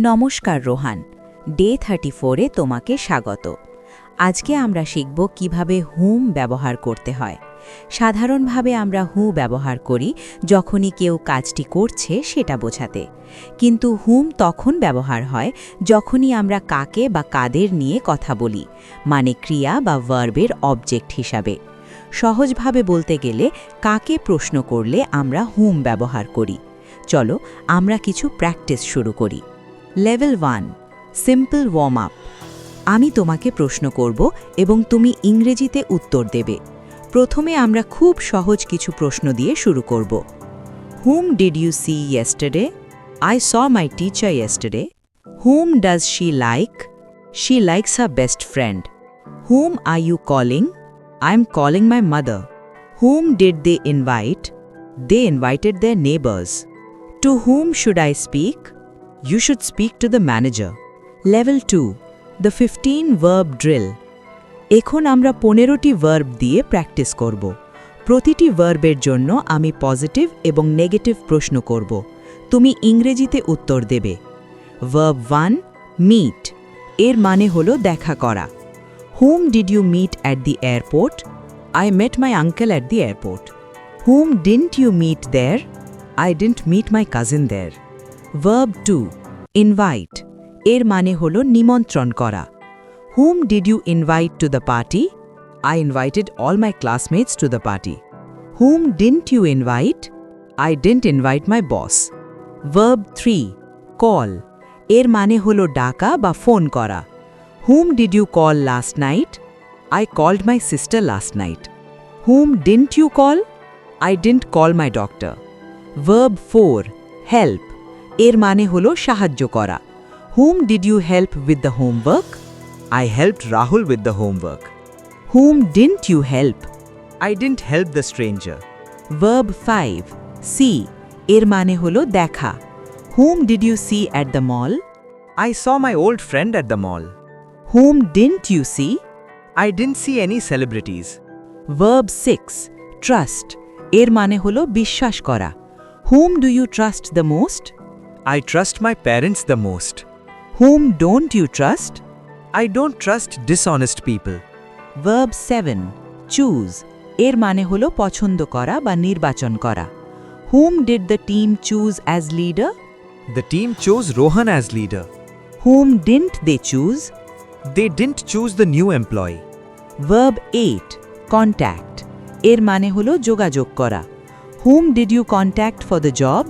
নমস্কার রোহান, ডে 34-এ তোমাকে স্বাগত। আজকে আমরা শিখব কিভাবে হুম ব্যবহার করতে হয়। সাধারণভাবে আমরা হু ব্যবহার করি যখনই কেউ কাজটি করছে সেটা বোঝাতে, কিন্তু হুম তখন ব্যবহার হয় যখনই আমরা কাকে বা কাদের নিয়ে কথা বলি, মানে ক্রিয়া বা ভার্বের অবজেক্ট হিসাবে। সহজভাবে বলতে গেলে কাকে প্রশ্ন করলে আমরা হুম ব্যবহার করি। চলো আমরা কিছু প্র্যাকটিস শুরু করি। Level 1, simple warm up. আমি তোমাকে প্রশ্ন করব এবং তুমি ইংরেজিতে উত্তর দেবে। প্রথমে আমরা খুব সহজ কিছু প্রশ্ন দিয়ে শুরু করব। Hmm did you see yesterday? I saw my teacher yesterday. Hmm does she like? She likes her best friend. Hmm are you calling? I am calling my mother. Hmm did they invite? They invited their neighbours. Two hmm should I speak? You should speak to the manager. Level 2, the 15 verb drill. এখন আমরা 15টি verb দিয়ে practice করব। প্রতিটি ভার্বের জন্য আমি positive এবং negative প্রশ্ন করব। তুমি ইংরেজিতে উত্তর দেবে। Verb 1, meet. এর মানে হলো দেখা করা। Whom did you meet at the airport? I met my uncle at the airport. Whom didn't you meet there? I didn't meet my cousin there. Verb 2, invite. এর মানে হলো নিমন্ত্রণ করা। Whom did you invite to the party? I invited all my classmates to the party. Whom didn't you invite? I didn't invite my boss. Verb 3, call. এর মানে হলো ডাকা বা ফোন করা। Whom did you call last night? I called my sister last night. Whom didn't you call? I didn't call my doctor. Verb 4, help. এর মানে হলো সাহায্য করা। Whom did you help with the homework? I helped Rahul with the homework. Whom didn't you help? I didn't help the stranger. Verb 5, see. এর মানে হলো দেখা। Whom did you see at the mall? I saw my old friend at the mall. Whom didn't you see? I didn't see any celebrities. Verb 6, trust. এর মানে হলো বিশ্বাস করা। Whom do you trust the most? I trust my parents the most. Whom don't you trust? I don't trust dishonest people. Verb 7, choose. এর মানে হলো পছন্দ করা বা নির্বাচন করা। Whom did the team choose as leader? The team chose Rohan as leader. Whom didn't they choose? They didn't choose the new employee. Verb 8, contact. এর মানে হলো যোগাযোগ করা। Whom did you contact for the job?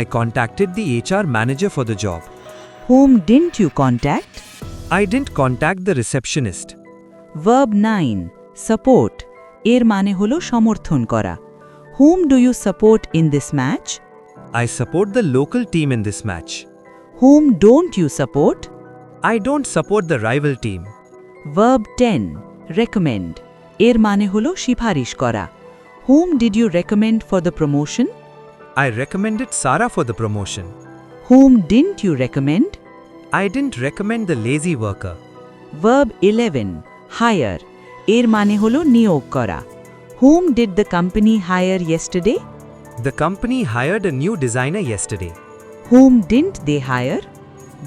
I contacted the HR manager for the job. Whom didn't you contact? I didn't contact the receptionist. Verb 9, support. এর মানে হলো সমর্থন করা। Whom do you support in this match? I support the local team in this match. Whom don't you support? I don't support the rival team. Verb 10, recommend. এর মানে হলো সিফারিশ করা। Whom did you recommend for the promotion? I recommended Sara for the promotion. Whom didn't you recommend? I didn't recommend the lazy worker. Verb 11, hire. এর মানে হলো নিয়োগ করা। Whom did the company hire yesterday? The company hired a new designer yesterday. Whom didn't they hire?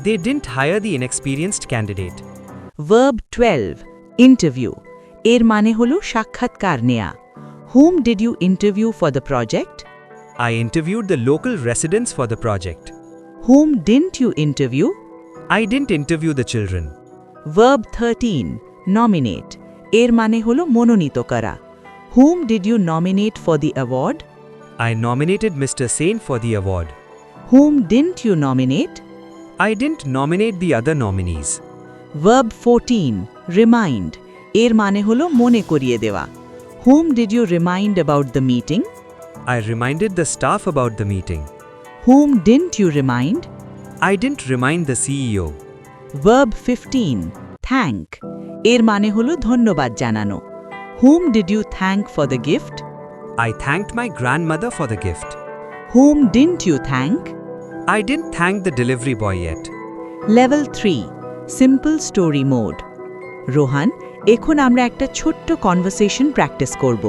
They didn't hire the inexperienced candidate. Verb 12, interview. এর মানে হলো সাক্ষাৎকার নেয়া। Whom did you interview for the project? I interviewed the local residents for the project. Whom didn't you interview? I didn't interview the children. Verb 13, nominate. এর মানে হলো মনোনীত করা। Whom did you nominate for the award? I nominated Mr. Sain for the award. Whom didn't you nominate? I didn't nominate the other nominees. Verb 14, remind. এর মানে হলো মনে করিয়ে দেওয়া। Whom did you remind about the meeting? I reminded the staff about the meeting. Whom didn't you remind? I didn't remind the CEO. Verb 15, thank. এর মানে হলো ধন্যবাদ জানানো। Whom did you thank for the gift? I thanked my grandmother for the gift. Whom didn't you thank? I didn't thank the delivery boy yet. Level 3, simple story mode. Rohan, এখন আমরা একটা ছোট্ট conversation practice করব।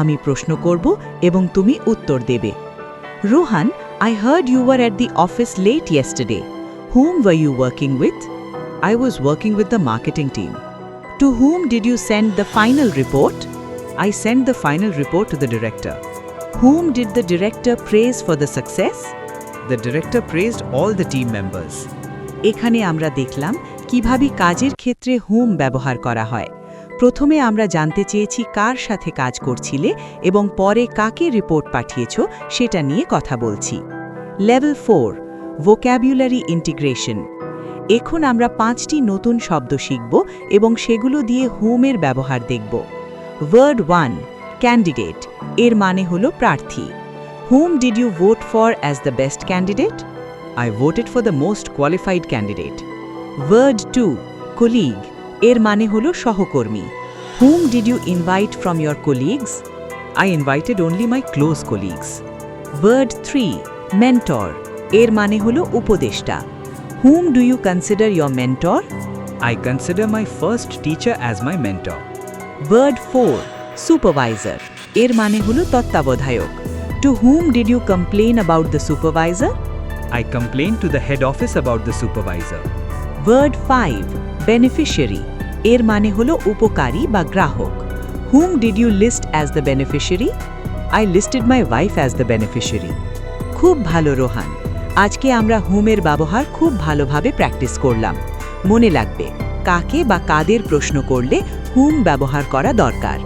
আমি প্রশ্ন করব এবং তুমি উত্তর দেবে। Rohan, I heard you were at the office late yesterday. Whom were you working with? I was working with the marketing team. To whom did you send the final report? I sent the final report to the director. Whom did the director praise for the success? The director praised all the team members. এখানে আমরা দেখলাম কিভাবে কাজের ক্ষেত্রে হুম ব্যবহার করা হয়। প্রথমে আমরা জানতে চেয়েছি কার সাথে কাজ করছিলে এবং পরে কাকে রিপোর্ট পাঠিয়েছো সেটা নিয়ে কথা বলছি। Level 4 vocabulary integration. এখন আমরা 5টি নতুন শব্দ শিখব এবং সেগুলো দিয়ে হুমের ব্যবহার দেখব। ওয়ার্ড 1 ক্যান্ডিডেট, এর মানে হলো প্রার্থী। Whom did you vote for as the best candidate? I voted for the most qualified candidate. Word 2 colleague, এর মানে হলো সহকর্মী। Whom did you invite from your colleagues? I invited only my close colleagues. Word 3 mentor, এর মানে হলো উপদেষ্টা। Whom do you consider your mentor? I consider my first teacher as my mentor. Word 4 supervisor, এর মানে হলো তত্ত্বাবধায়ক। To whom did you complain about the supervisor? I complained to the head office about the supervisor. Word 5 beneficiary, এর মানে হলো উপকারী বা গ্রাহক। Whom did you list as the beneficiary? I listed my wife as the beneficiary. খুব ভালো রোহান, আজকে আমরা হুমের ব্যবহার খুব ভালোভাবে প্র্যাকটিস করলাম। মনে রাখবে কাকে বা কাদের প্রশ্ন করলে হুম ব্যবহার করা দরকার।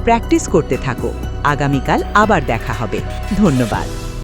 প্র্যাকটিস করতে থাকো, আগামীকাল আবার দেখা হবে। ধন্যবাদ।